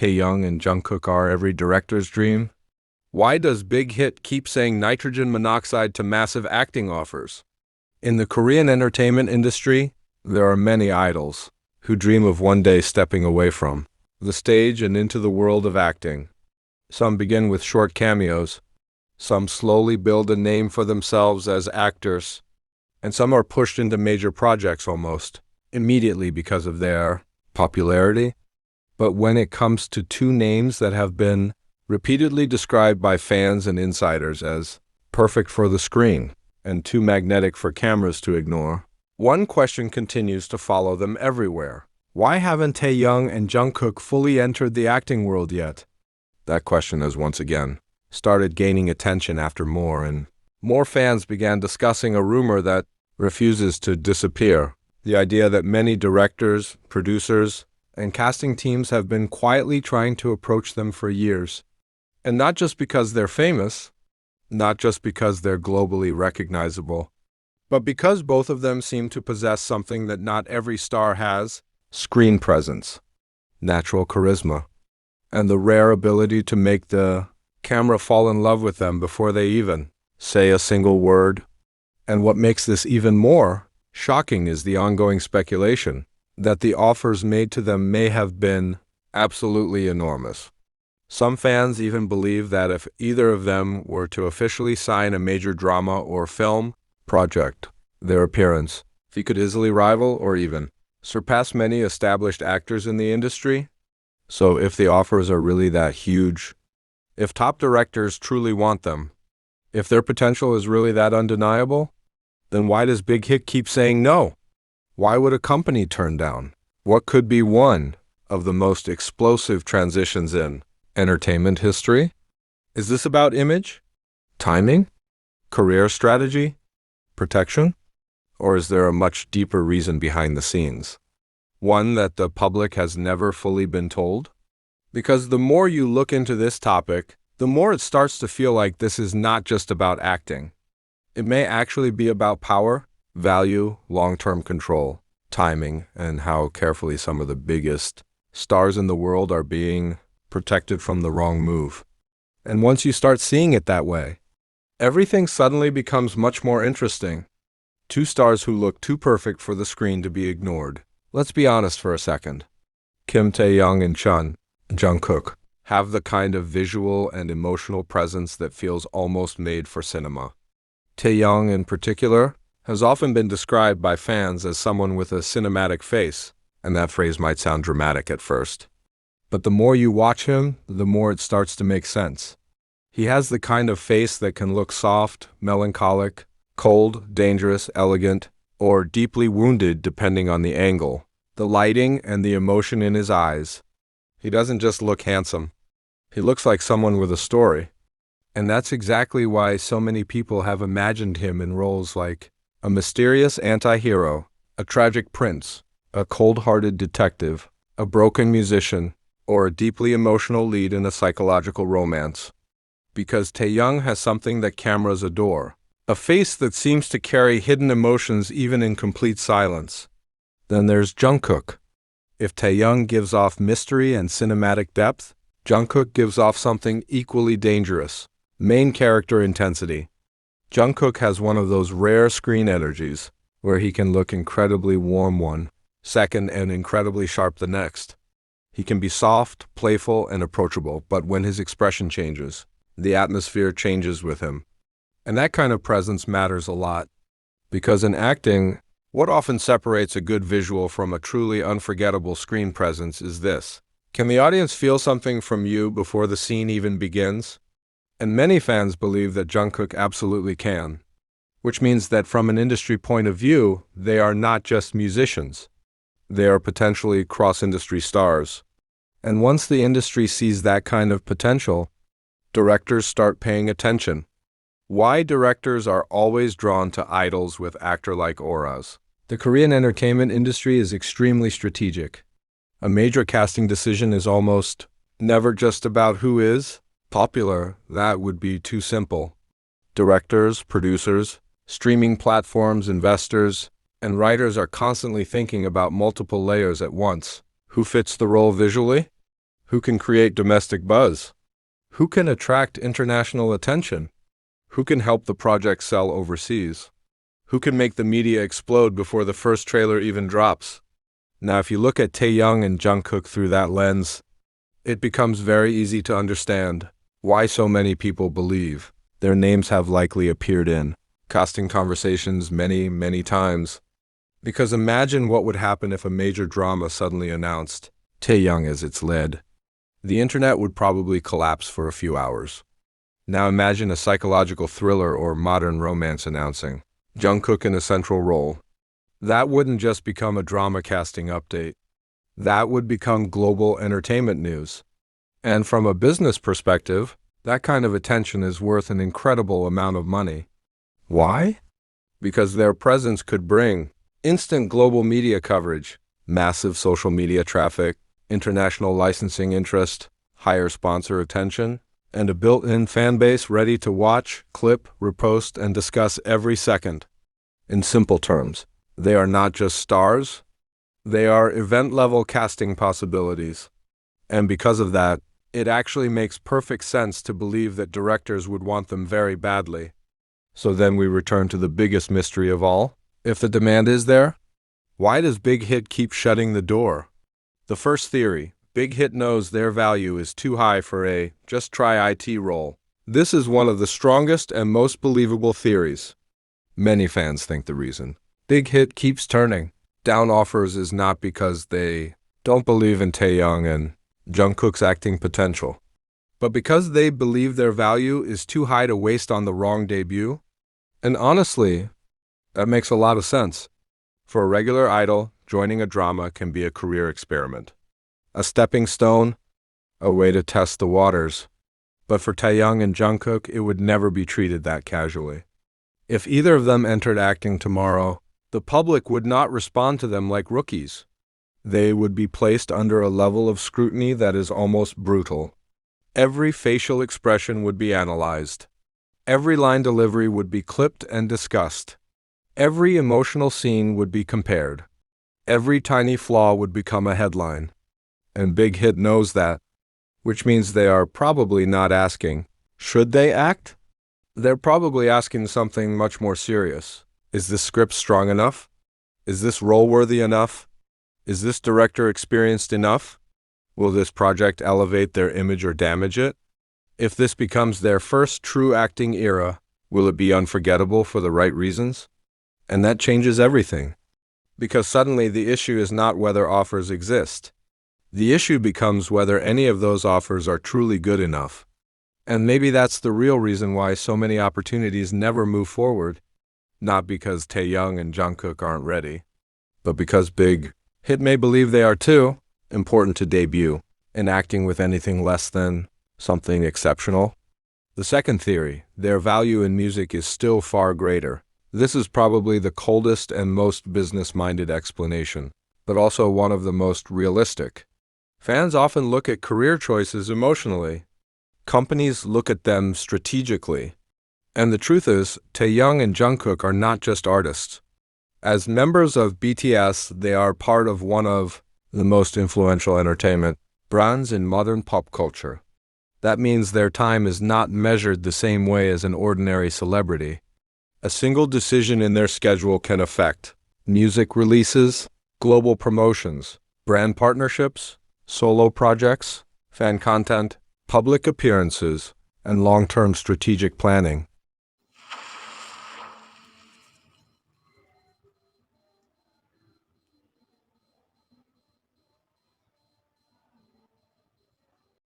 Taehyung and Jungkook are every director's dream? Why does Big Hit keep saying nitrogen monoxide to massive acting offers? In the Korean entertainment industry, there are many idols who dream of one day stepping away from the stage and into the world of acting. Some begin with short cameos, some slowly build a name for themselves as actors, and some are pushed into major projects almost immediately because of their popularity. But when it comes to two names that have been repeatedly described by fans and insiders as perfect for the screen and too magnetic for cameras to ignore, one question continues to follow them everywhere. Why haven't Taehyung and Jungkook fully entered the acting world yet? That question has once again started gaining attention after more and more fans began discussing a rumor that refuses to disappear. The idea that many directors, producers, and casting teams have been quietly trying to approach them for years. And not just because they're famous, not just because they're globally recognizable, but because both of them seem to possess something that not every star has: screen presence, natural charisma, and the rare ability to make the camera fall in love with them before they even say a single word. And what makes this even more shocking is the ongoing speculation that the offers made to them may have been absolutely enormous. Some fans even believe that if either of them were to officially sign a major drama or film project, their appearance, if he could easily rival or even surpass many established actors in the industry. So if the offers are really that huge, if top directors truly want them, if their potential is really that undeniable, then why does Big Hit keep saying no? Why would a company turn down what could be one of the most explosive transitions in entertainment history? Is this about image, timing, career strategy, protection? Or is there a much deeper reason behind the scenes? One that the public has never fully been told? Because the more you look into this topic, the more it starts to feel like this is not just about acting. It may actually be about power, value, long-term control, timing, and how carefully some of the biggest stars in the world are being protected from the wrong move. And once you start seeing it that way, everything suddenly becomes much more interesting. Two stars who look too perfect for the screen to be ignored. Let's be honest for a second. Kim Taehyung and Jungkook have the kind of visual and emotional presence that feels almost made for cinema. Taehyung, in particular, has often been described by fans as someone with a cinematic face, and that phrase might sound dramatic at first. But the more you watch him, the more it starts to make sense. He has the kind of face that can look soft, melancholic, cold, dangerous, elegant, or deeply wounded depending on the angle, the lighting, and the emotion in his eyes. He doesn't just look handsome. He looks like someone with a story. And that's exactly why so many people have imagined him in roles like a mysterious anti-hero, a tragic prince, a cold-hearted detective, a broken musician, or a deeply emotional lead in a psychological romance. Because Taehyung has something that cameras adore, a face that seems to carry hidden emotions even in complete silence. Then there's Jungkook. If Taehyung gives off mystery and cinematic depth, Jungkook gives off something equally dangerous: main character intensity. Jungkook has one of those rare screen energies where he can look incredibly warm one second and incredibly sharp the next. He can be soft, playful, and approachable, but when his expression changes, the atmosphere changes with him. And that kind of presence matters a lot. Because in acting, what often separates a good visual from a truly unforgettable screen presence is this: can the audience feel something from you before the scene even begins? And many fans believe that Jungkook absolutely can, which means that from an industry point of view, they are not just musicians. They are potentially cross-industry stars. And once the industry sees that kind of potential, directors start paying attention. Why directors are always drawn to idols with actor-like auras. The Korean entertainment industry is extremely strategic. A major casting decision is almost never just about who is popular. That would be too simple. Directors, producers, streaming platforms, investors, and writers are constantly thinking about multiple layers at once. Who fits the role visually? Who can create domestic buzz? Who can attract international attention? Who can help the project sell overseas? Who can make the media explode before the first trailer even drops? Now, if you look at Taehyung and Jungkook through that lens, it becomes very easy to understand why so many people believe their names have likely appeared in casting conversations many, many times. Because imagine what would happen if a major drama suddenly announced Taehyung as its lead. The internet would probably collapse for a few hours. Now imagine a psychological thriller or modern romance announcing Jungkook in a central role. That wouldn't just become a drama casting update. That would become global entertainment news. And from a business perspective, that kind of attention is worth an incredible amount of money. Why? Because their presence could bring instant global media coverage, massive social media traffic, international licensing interest, higher sponsor attention, and a built-in fan base ready to watch, clip, repost, and discuss every second. In simple terms, they are not just stars, they are event-level casting possibilities. And because of that, it actually makes perfect sense to believe that directors would want them very badly. So then we return to the biggest mystery of all. If the demand is there, why does Big Hit keep shutting the door? The first theory, Big Hit knows their value is too high for a just try IT role. This is one of the strongest and most believable theories. Many fans think the reason Big Hit keeps turning down offers is not because they don't believe in Taehyung and Jungkook's acting potential, but because they believe their value is too high to waste on the wrong debut. And honestly, that makes a lot of sense. For a regular idol, joining a drama can be a career experiment, a stepping stone, a way to test the waters. But for Taehyung and Jungkook, it would never be treated that casually. If either of them entered acting tomorrow, the public would not respond to them like rookies. They would be placed under a level of scrutiny that is almost brutal. Every facial expression would be analyzed. Every line delivery would be clipped and discussed. Every emotional scene would be compared. Every tiny flaw would become a headline. And Big Hit knows that, which means they are probably not asking, should they act? They're probably asking something much more serious. Is this script strong enough? Is this role worthy enough? Is this director experienced enough? Will this project elevate their image or damage it? If this becomes their first true acting era, will it be unforgettable for the right reasons? And that changes everything. Because suddenly the issue is not whether offers exist. The issue becomes whether any of those offers are truly good enough. And maybe that's the real reason why so many opportunities never move forward. Not because Taehyung and Jungkook aren't ready, but because Big Hit may believe they are too important to debut in acting with anything less than something exceptional. The second theory, their value in music is still far greater. This is probably the coldest and most business-minded explanation, but also one of the most realistic. Fans often look at career choices emotionally. Companies look at them strategically. And the truth is, Taehyung and Jungkook are not just artists. As members of BTS, they are part of one of the most influential entertainment brands in modern pop culture. That means their time is not measured the same way as an ordinary celebrity. A single decision in their schedule can affect music releases, global promotions, brand partnerships, solo projects, fan content, public appearances, and long-term strategic planning.